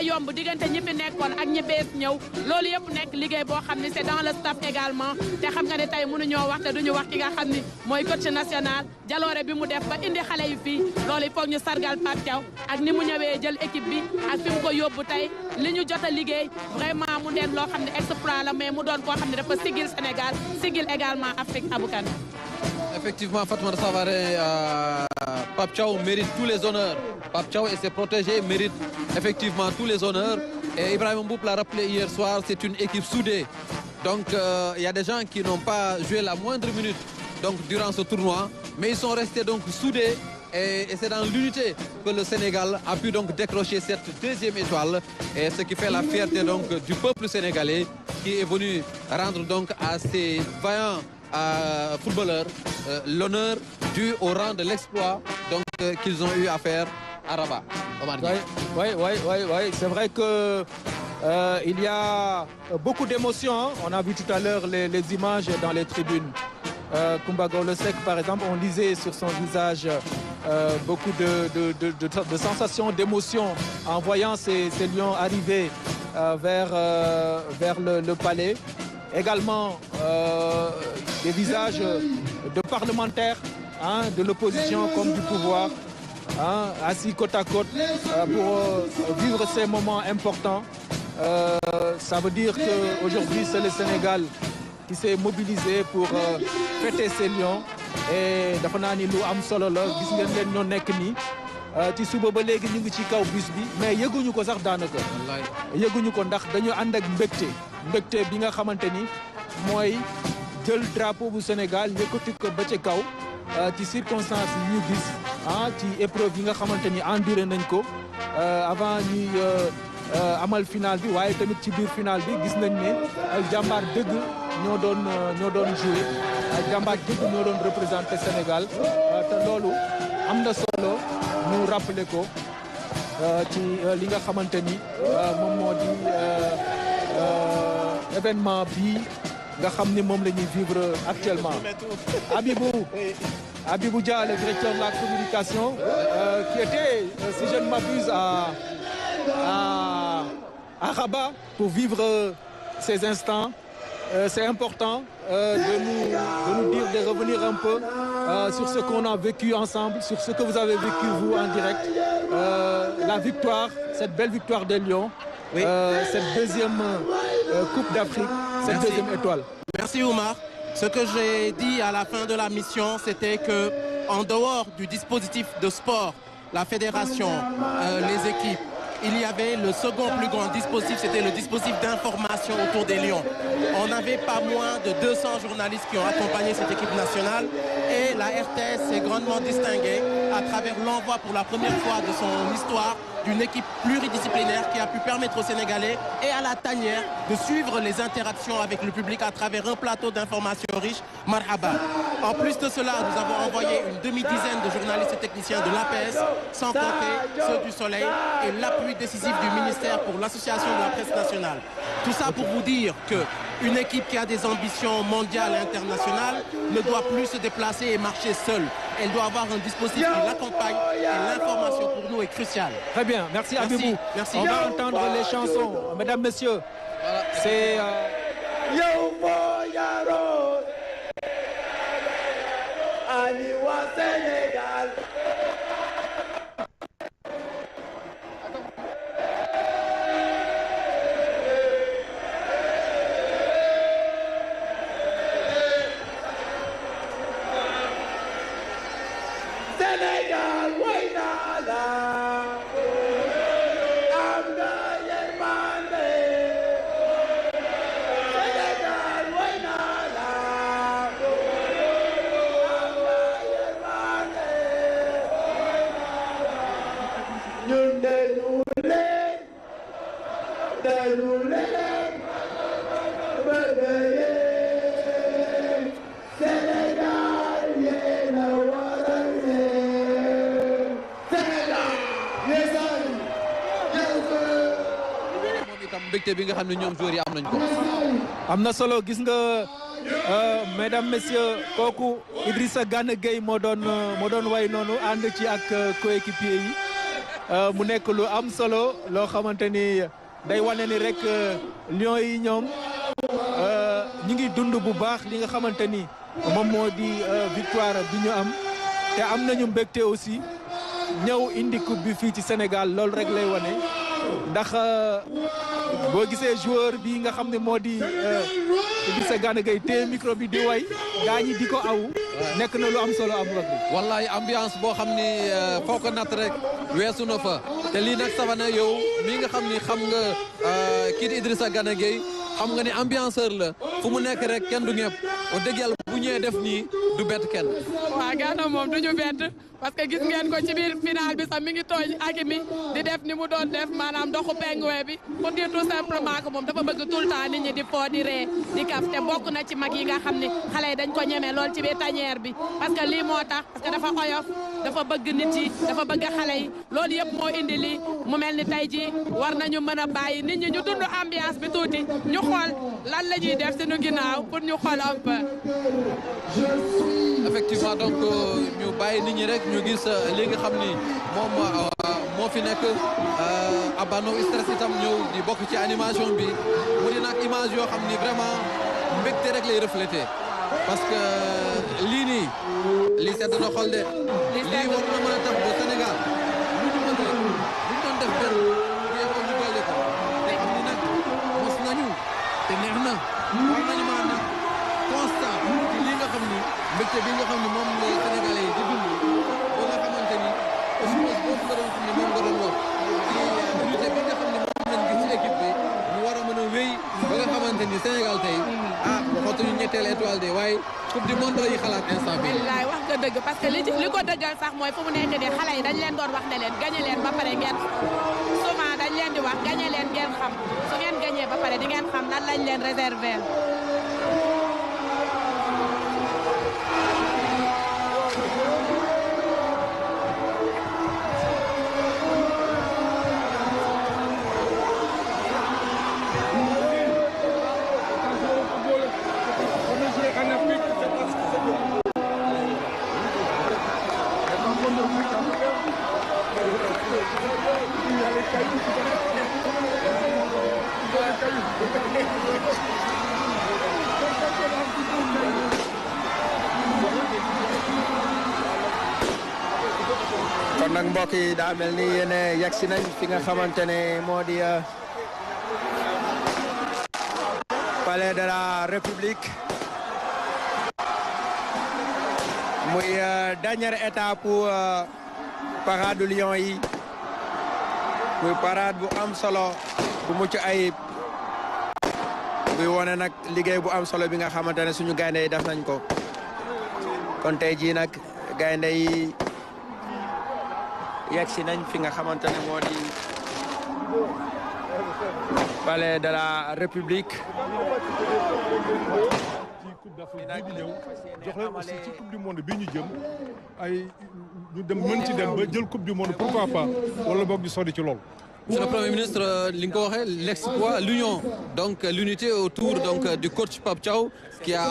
yomb diggante ñi fi nekkoon ak ñi bees ñëw loolu yëpp nekk liggéey boo xam ne c'est dans le staff également te xam nga ne tey mënuñoo wax te duñu wax ki nga xam ni mooy coach national jaloore bi mu def ba indi xale yi fii loolu il faut ñu sargal Pape Thiaw ak ni mu ñëwee jël équipe bi ak fi mu ko yóbbu tey li ñu jot a liggéey vraiment mu neen loo xam ne exploit la mais mu doon koo xam ne dafa sigil Sénégal sigil également Afrique Aboukan. Effectivement, Fatoumata Savarin, Pape Thiaw mérite tous les honneurs. Pape Thiaw et ses protégés méritent effectivement tous les honneurs. Et Ibrahim Mboup l'a rappelé hier soir, c'est une équipe soudée. Donc il y a des gens qui n'ont pas joué la moindre minute donc, durant ce tournoi, mais ils sont restés donc soudés. Et c'est dans l'unité que le Sénégal a pu donc décrocher cette deuxième étoile. Et ce qui fait la fierté donc du peuple sénégalais qui est venu rendre donc à ces vaillants footballeurs l'honneur dû au rang de l'exploit donc qu'ils ont eu à faire à Rabat. Oui, c'est vrai que il y a beaucoup d'émotions. Hein. On a vu tout à l'heure les images dans les tribunes. Koumba Gawlo-Seck, par exemple, on lisait sur son visage beaucoup de sensations, d'émotions en voyant ces lions arriver vers le palais. Également des visages de parlementaires, hein, de l'opposition comme du pouvoir, hein, assis côte à côte pour vivre ces moments importants. Ça veut dire qu'aujourd'hui, c'est le Sénégal qui s'est mobilisé pour fêter ces lions. Et dafa naa ni lu am solo la gis ngeen leen ñoo nekk nii ci suba ba léegi ñu ngi ci kaw bus bi mais yëguñu ko sax daanaka. yëguñu ko ndax dañu ànd ak mbégte bi nga xamante ni mooy jël drapeau bu Sénégal yëkkati ko ba ci kaw ci circonstances yi ñu gis ci épreuve yi nga xamante ni enduré nañ ko avant ñuy amal final bi waaye tamit ci biir final bi gis nañ ne ay jàmbaar dëgg ñoo doon joué ay jàmbaar dëgg ñoo doon représenté Sénégal te loolu am na solo ñu rappelé ko ci li nga xamante ni moom moo di événement bii nga xam ni moom la ñuy vivre actuellement. Abibou Dia, le directeur de la communication, qui était, si je ne m'abuse, à Rabat pour vivre ces instants. C'est important de nous dire, de revenir un peu sur ce qu'on a vécu ensemble, sur ce que vous avez vécu vous en direct. La victoire, cette belle victoire des Lions, oui. Cette deuxième Coupe d'Afrique, cette deuxième étoile. Merci Oumar. Ce que j'ai dit à la fin de la mission, c'était que en dehors du dispositif de sport, la fédération, les équipes, il y avait le second plus grand dispositif, c'était le dispositif d'information autour des Lions. On n'avait pas moins de 200 journalistes qui ont accompagné cette équipe nationale et la RTS s'est grandement distinguée à travers l'envoi pour la première fois de son histoire d'une équipe pluridisciplinaire qui a pu permettre aux Sénégalais et à la tanière de suivre les interactions avec le public à travers un plateau d'informations riches, marhaba. En plus de cela, nous avons envoyé une demi-dizaine de journalistes et techniciens de l'APS, sans compter ceux du Soleil et l'appui décisif du ministère pour l'association de la presse nationale. Tout ça pour vous dire qu'une équipe qui a des ambitions mondiales et internationales ne doit plus se déplacer et marcher seule. Elle doit avoir un dispositif qui l'accompagne et l'information pour nous est cruciale. Très bien, merci Abibou. Merci. On va entendre les chansons. Mesdames, Messieurs, c'est... Sénégal. Sénégal, Waynala. mbégte bi nga xam ne ñoom joueurs yi am nañ ko. am na solo gis nga mesdames messieurs kooku Idrissa Gana Gueye moo doon way noonu ànd ci ak coéquipier yi mu nekk lu am solo loo xamante ni day wane ni rek Lions yi ñoom ñu ngi dund bu baax li nga xamante ni moom moo di victoire bi ñu am te am nañu mbégte aussi ñëw indi coupe bi fii ci Sénégal loolu rek lay wane ndax boo gisee joueur bi nga xam ne moo di Idrissa Gana Gueye téye micro bi di way gaa ñi di ko aw nekk na lu am solo am rek wallahi ambiance boo xam ni foo ko natt rek weesu na fa te lii nag Savana yow mii nga xam ni xam nga kii di Idrissa Gana Gueye xam nga ni ambianceur la fu mu nekk rek kenn du ñëpp o dëgg yàlla bu ñëwee def nii du bett kenn. waaw Gana moom du ñu bett parce que gis ngeen ko ci biir final bi sax mi ngi tooñ Hakimi di def ni mu doon def maanaam doxu pengwe bi pour dire tout simplement que moom dafa bëgg tout le temps nit ñi di foo di ree di kaf te bokk na ci mag yi nga xam ne xale yi dañ ko ñeme lool ci biir tanière bi parce que lii moo tax parce que dafa oyof dafa bëgg nit yi dafa bëgg xale yi loolu yëpp moo indi lii mu mel ni tey jii war nañu mën a bàyyi nit ñi ñu dund ambiance bi tuuti ñu xool lan la ñuy def suñu ginnaaw pour ñu xool un peu. effectivement donc ñu bàyyi nit ñi rek ñu gis li nga xam ni moom moo fi nekk Abano stress itam ñëw di bokk ci animation bi mu di nag image yoo xam ni vraiment mbégte rek lay reflété parce que lii nii lii sedd na xol de lii war na mën a tax ba Sénégal lu ñu mën rek lu ñu doon def benn bu yeboo ñu dolli ko te xam ni nag mos nañu te neex na war nañu mën a nag constant ci lii nga xam ni mbégte bi nga xam ni moom la Sénégalais yi di dund ba nga xamante ni espèce boobu nga doon xam ne moom nga doon wax ci unité bi nga xam ne moom lañ gis ci équipe bi mu war a mën a wéy ba nga xamante ni Sénégal tey waxatuñu ñetteel étoile de waaye coupe du monde la ñuy xalaat instant bi. wallaay wax nga dëgg parce que li ko dëggal sax mooy fu mu nekk nii xale yi dañ leen doon wax ne leen gagné leen ba pare ngeen souvent dañ leen di wax gagné leen ngeen xam su ngeen gagné ba pare di ngeen xam lan lañ leen réserver. kon nag mbokk yi daa mel ni yéen yegg si nañ fi nga xamante ne moo di palais de la République muy dernière étape parade Lions yi muy parade bu am solo bu mucc ayib buy wone nag liggéey bu am solo bi nga xamante ne suñu gaynde yi def nañ ko kon tey jii nag gaynde yi yegg si nañ fi nga xamante ne moo di palais de la République. ci coupe d'Afrique bii di ñëw jox leen aussi ci coupe du monde bii ñu jëm ay ñu dem mën ci dem ba jël coupe du monde pourquoi pas wala boog ñu sori ci lool. Monsieur le Premier ministre li nga ko waxee l'exploit l'union donc l'unité autour donc du coach Pape Thiaw qui a